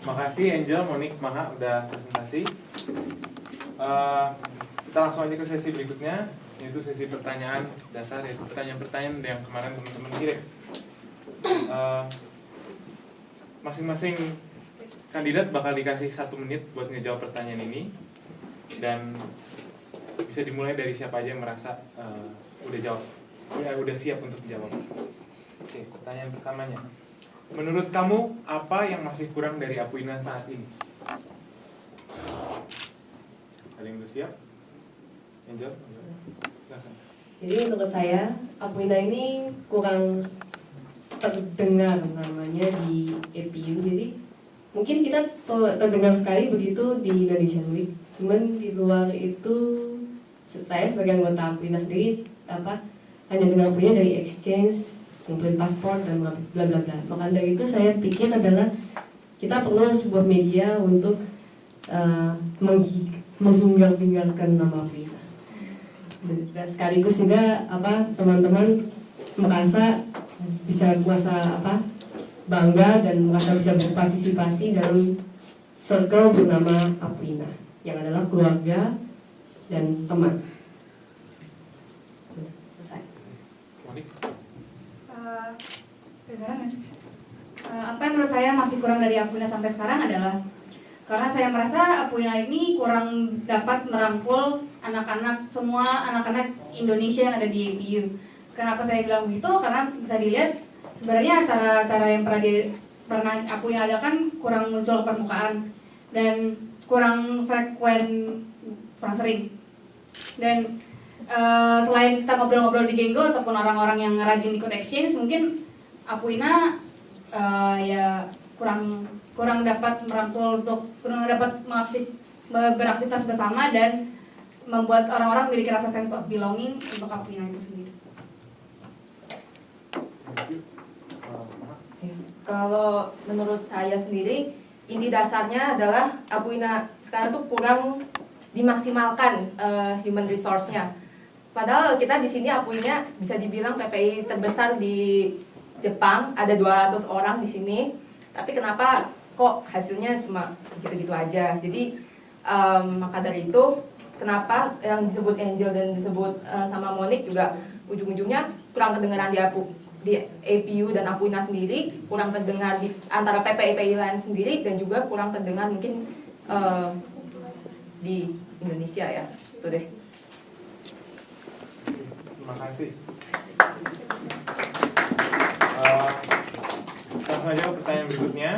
Makasih Angel, Monik, Maha udah presentasi. Kita langsung aja ke sesi berikutnya, yaitu sesi pertanyaan dasar, yaitu pertanyaan-pertanyaan yang kemarin teman-teman kirim. Masing-masing kandidat bakal dikasih 1 menit buat ngejawab pertanyaan ini, dan bisa dimulai dari siapa aja yang merasa udah siap untuk dijawab. Oke, pertanyaan pertamanya. Menurut kamu, apa yang masih kurang dari Apuina saat ini? Ada yang udah siap? Angel? Jadi menurut saya, Apuina ini kurang terdengar namanya di APU. Jadi mungkin kita terdengar sekali begitu di Indonesian Week. Cuman di luar itu, saya sebagai anggota Apuina sendiri hanya dengar Apuina dari exchange, ngumpulin paspor dan bla bla bla. Maka dari itu saya pikir adalah kita perlu sebuah media untuk menghinggar-hinggarkan nama Apuina. Dan sekaligus juga teman-teman merasa bisa bangga dan merasa bisa berpartisipasi dalam circle bernama Apuina yang adalah keluarga dan teman. Apa yang menurut saya masih kurang dari Apuina sampai sekarang adalah karena saya merasa Apuina ini kurang dapat merangkul semua anak-anak Indonesia yang ada di APU. Kenapa saya bilang begitu? Karena bisa dilihat sebenarnya acara-acara yang pernah Apuina adakan kurang muncul ke permukaan dan kurang frekuen, kurang sering. Dan selain kita ngobrol-ngobrol di Genggo ataupun orang-orang yang rajin ikut exchange, mungkin Apuina ya kurang dapat merangkul kurang dapat beraktivitas bersama dan membuat orang-orang memiliki rasa sense of belonging untuk Apuina itu sendiri. Kalau menurut saya sendiri, inti dasarnya adalah Apuina sekarang tuh kurang dimaksimalkan human resource-nya. Padahal kita di sini Apuina bisa dibilang PPI terbesar di Jepang, ada 200 orang di sini. Tapi kenapa kok hasilnya cuma gitu-gitu aja? Jadi maka dari itu kenapa yang disebut Angel dan disebut sama Monik juga ujung-ujungnya kurang kedengaran di APU dan Apuina sendiri, kurang terdengar di antara PPI lain sendiri, dan juga kurang terdengar mungkin di Indonesia ya. Itu deh. Terima kasih. Langsung aja ke pertanyaan berikutnya.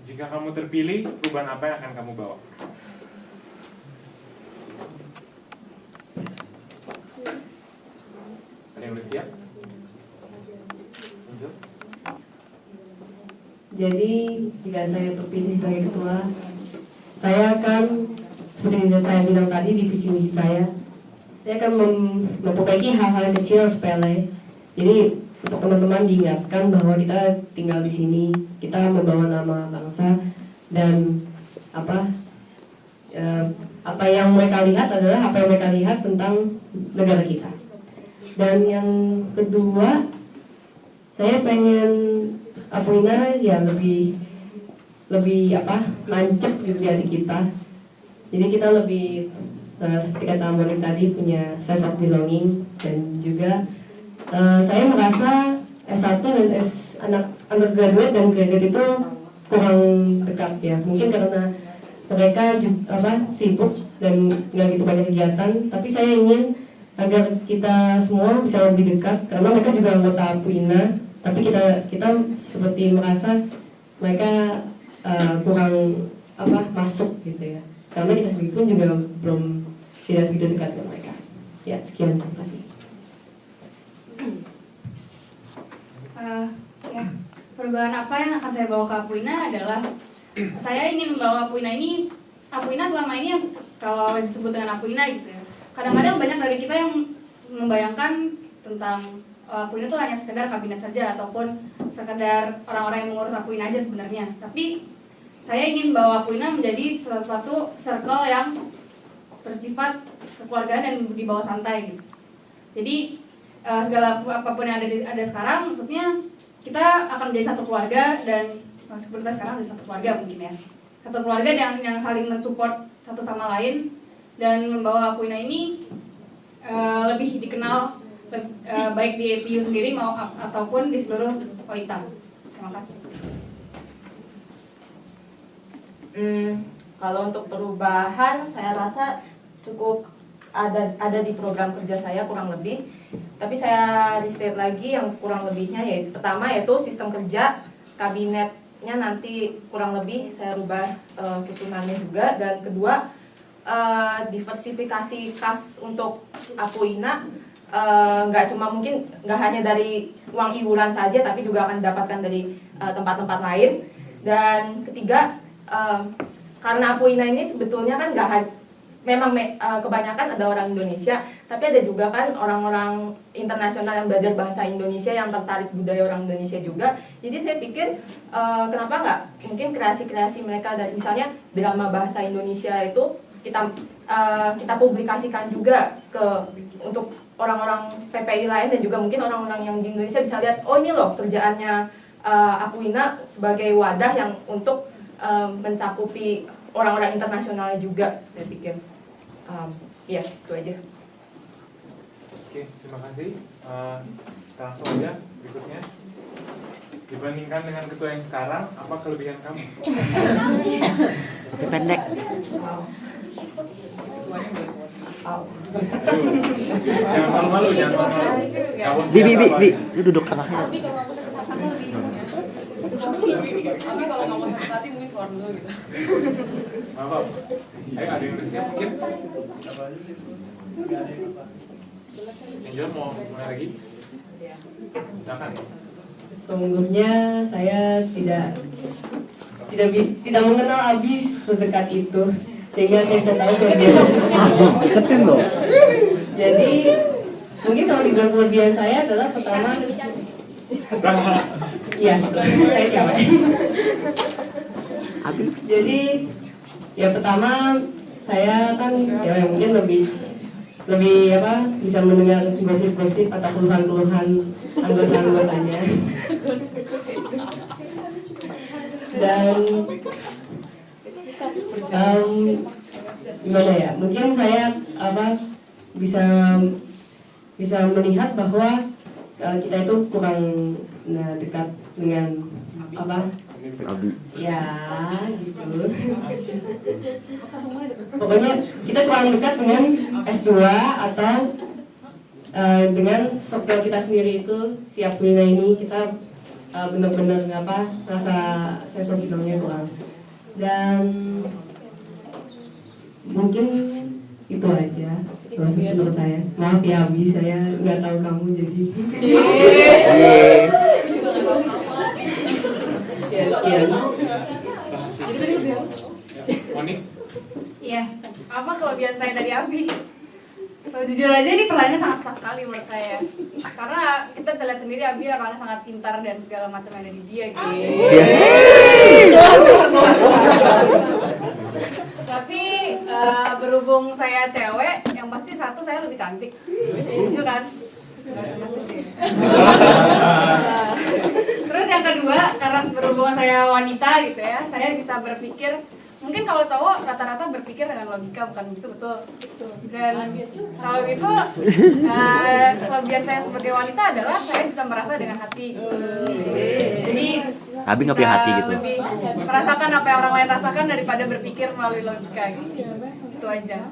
Jika kamu terpilih, perubahan apa yang akan kamu bawa? Ada yang udah siap? Jadi jika saya terpilih sebagai ketua, saya akan seperti yang saya bilang tadi di visi misi saya akan memperbaiki hal-hal kecil sepele. Jadi untuk teman-teman diingatkan bahwa kita tinggal di sini, kita membawa nama bangsa, dan apa yang mereka lihat adalah apa yang mereka lihat tentang negara kita. Dan yang kedua, saya pengen Apuina ya lebih nancep gitu di hati kita. Jadi kita lebih seperti kata Monik tadi punya sense of belonging, dan juga saya merasa S1 dan undergraduate dan graduate itu kurang dekat ya. Mungkin karena mereka sibuk dan nggak gitu banyak kegiatan. Tapi saya ingin agar kita semua bisa lebih dekat, karena mereka juga anggota Apuina. Tapi kita seperti merasa mereka kurang masuk gitu ya. Karena kita sendiri pun juga belum tidak begitu dekat dengan mereka. Ya, sekian, terima kasih. Perubahan apa yang akan saya bawa ke Apuina adalah saya ingin membawa Apuina selama ini kalau disebut dengan Apuina gitu ya. Kadang-kadang banyak dari kita yang membayangkan tentang Apuina itu hanya sekedar kabinet saja ataupun sekedar orang-orang yang mengurus Apuina aja sebenarnya. Tapi saya ingin bawa Apuina menjadi sesuatu circle yang bersifat kekeluargaan dan dibawa santai gitu. Jadi segala apapun yang ada sekarang, maksudnya kita akan menjadi satu keluarga, dan meskipun kita sekarang sudah satu keluarga mungkin ya, satu keluarga yang saling mensupport satu sama lain dan membawa Apuina ini lebih dikenal baik di APU sendiri ataupun di seluruh OITA. Terima kasih. Kalau untuk perubahan saya rasa cukup ada di program kerja saya kurang lebih. Tapi saya restate lagi yang kurang lebihnya, yaitu pertama yaitu sistem kerja kabinetnya nanti kurang lebih saya rubah susunannya juga, dan kedua diversifikasi kas untuk Apuina nggak cuma mungkin nggak hanya dari uang iuran saja, tapi juga akan didapatkan dari tempat-tempat lain. Dan ketiga, karena Apuina ini sebetulnya kan memang kebanyakan ada orang Indonesia, tapi ada juga kan orang-orang internasional yang belajar bahasa Indonesia yang tertarik budaya orang Indonesia juga. Jadi saya pikir kenapa nggak mungkin kreasi-kreasi mereka dari misalnya drama bahasa Indonesia itu kita publikasikan juga untuk orang-orang PPI lain, dan juga mungkin orang-orang yang di Indonesia bisa lihat, oh ini loh kerjaannya Apuina sebagai wadah yang untuk mencakupi orang-orang internasional juga, saya pikir. Ya, itu aja. Oke, terima kasih. Kita langsung aja berikutnya. Dibandingkan dengan ketua yang sekarang, apa kelebihan kamu? Pendek. Jangan malu-malu, jangan malu-malu. Bi, lu duduk tengahnya. Tapi kalau nggak mau sakit hati mungkin keluar dulu gitu. Maaf, ayo ada yang udah siap mungkin? Angel mau mulai lagi? Silakan. Sesungguhnya saya tidak mengenal Abi sedekat itu, sehingga saya bisa tahu kelebihan. Deketin dong. Jadi mungkin kalau dibilang kelebihan saya adalah pertama, iya, saya cewek. Abi. Jadi ya pertama saya kan cewek, mungkin lebih bisa mendengar gosip-gosip atau keluhan-keluhan anggota-anggotanya. Dan gimana ya? Mungkin saya bisa melihat bahwa kita itu kurang dekat dengan Abi. ya gitu. Pokoknya kita kurang dekat dengan S2 atau dengan software kita sendiri itu, si Apuina ini kita benar-benar rasa sense of belongnya kurang. Dan mungkin itu aja menurut saya. Maaf ya Abi, saya nggak tahu kamu jadi. Ya. Monik? Iya, apa kelebihan saya dari Abi? So, jujur aja ini pertanyaannya sangat susah sekali menurut saya. Karena kita bisa lihat sendiri Abi orangnya sangat pintar dan segala macam yang ada di dia gitu. Tapi berhubung saya cewek, yang pasti satu saya lebih cantik. Jujur kan? Terus yang kedua, karena berhubungan saya wanita gitu ya, saya bisa berpikir. Mungkin kalau cowok rata-rata berpikir dengan logika, bukan gitu, betul. Dan kalau gitu, kelebihan saya sebagai wanita adalah saya bisa merasa dengan hati. Jadi Abi nggak punya hati gitu. lebih merasakan apa yang orang lain rasakan daripada berpikir melalui logika gitu. Itu aja.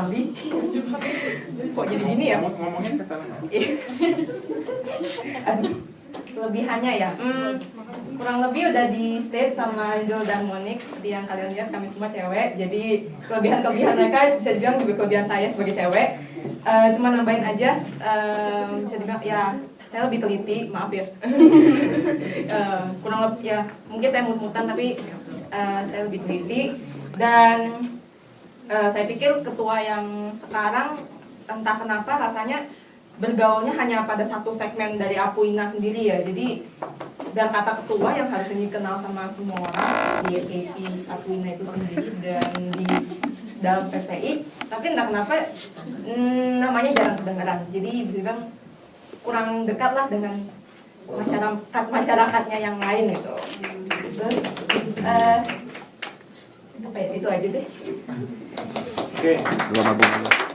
Abi, kok jadi gini ya? Ngomongnya ke sana. Kelebihannya ya, kurang lebih udah di state sama Angel dan Monik. Seperti yang kalian lihat, kami semua cewek. Jadi kelebihan-kelebihan mereka bisa dibilang juga kelebihan saya sebagai cewek. Cuma nambahin aja, bisa dibilang ya saya lebih teliti, maaf ya. Kurang lebih ya, mungkin saya mut-mutan tapi saya lebih teliti. Dan saya pikir ketua yang sekarang entah kenapa rasanya bergaulnya hanya pada satu segmen dari Apuina sendiri ya. Jadi dan kata ketua yang harusnya dikenal sama semua orang di AP Apuina itu sendiri dan di dalam PPI, tapi entah kenapa namanya jarang kedengaran. Jadi bisa bilang kurang dekat lah dengan masyarakatnya yang lain gitu. Terus apa ya, itu aja deh. Oke. Selamat malam.